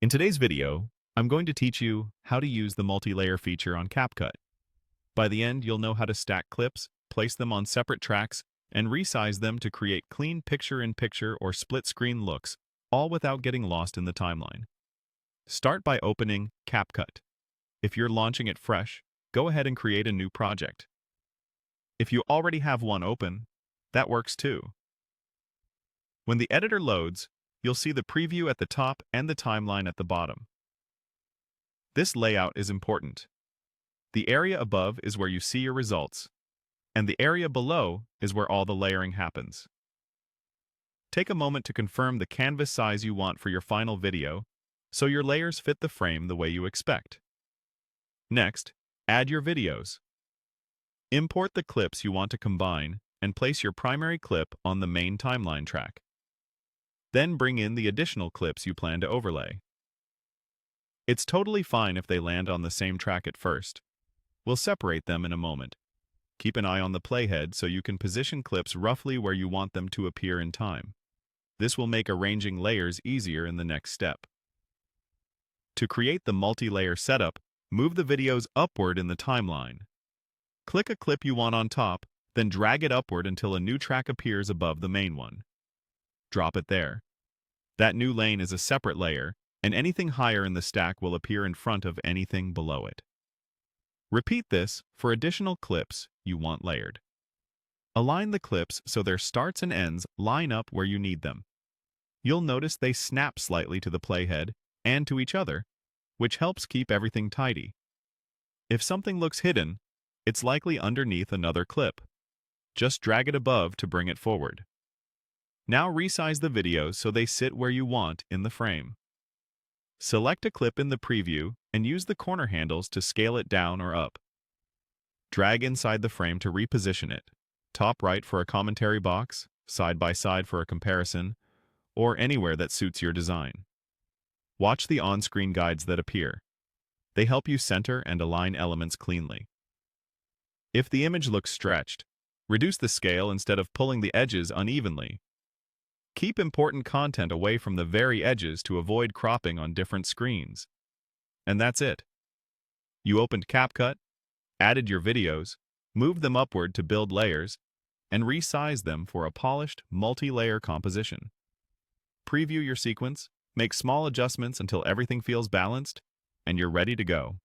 In today's video, I'm going to teach you how to use the multi-layer feature on CapCut. By the end, you'll know how to stack clips, place them on separate tracks, and resize them to create clean picture-in-picture or split-screen looks, all without getting lost in the timeline. Start by opening CapCut. If you're launching it fresh, go ahead and create a new project. If you already have one open, that works too. When the editor loads, you'll see the preview at the top and the timeline at the bottom. This layout is important. The area above is where you see your results, and the area below is where all the layering happens. Take a moment to confirm the canvas size you want for your final video, so your layers fit the frame the way you expect. Next, add your videos. Import the clips you want to combine and place your primary clip on the main timeline track. Then bring in the additional clips you plan to overlay. It's totally fine if they land on the same track at first. We'll separate them in a moment. Keep an eye on the playhead so you can position clips roughly where you want them to appear in time. This will make arranging layers easier in the next step. To create the multi-layer setup, move the videos upward in the timeline. Click a clip you want on top, then drag it upward until a new track appears above the main one. Drop it there. That new lane is a separate layer, and anything higher in the stack will appear in front of anything below it. Repeat this for additional clips you want layered. Align the clips so their starts and ends line up where you need them. You'll notice they snap slightly to the playhead and to each other, which helps keep everything tidy. If something looks hidden, it's likely underneath another clip. Just drag it above to bring it forward. Now resize the videos so they sit where you want in the frame. Select a clip in the preview and use the corner handles to scale it down or up. Drag inside the frame to reposition it, top right for a commentary box, side by side for a comparison, or anywhere that suits your design. Watch the on-screen guides that appear. They help you center and align elements cleanly. If the image looks stretched, reduce the scale instead of pulling the edges unevenly. Keep important content away from the very edges to avoid cropping on different screens. And that's it. You opened CapCut, added your videos, moved them upward to build layers, and resized them for a polished, multi-layer composition. Preview your sequence, make small adjustments until everything feels balanced, and you're ready to go.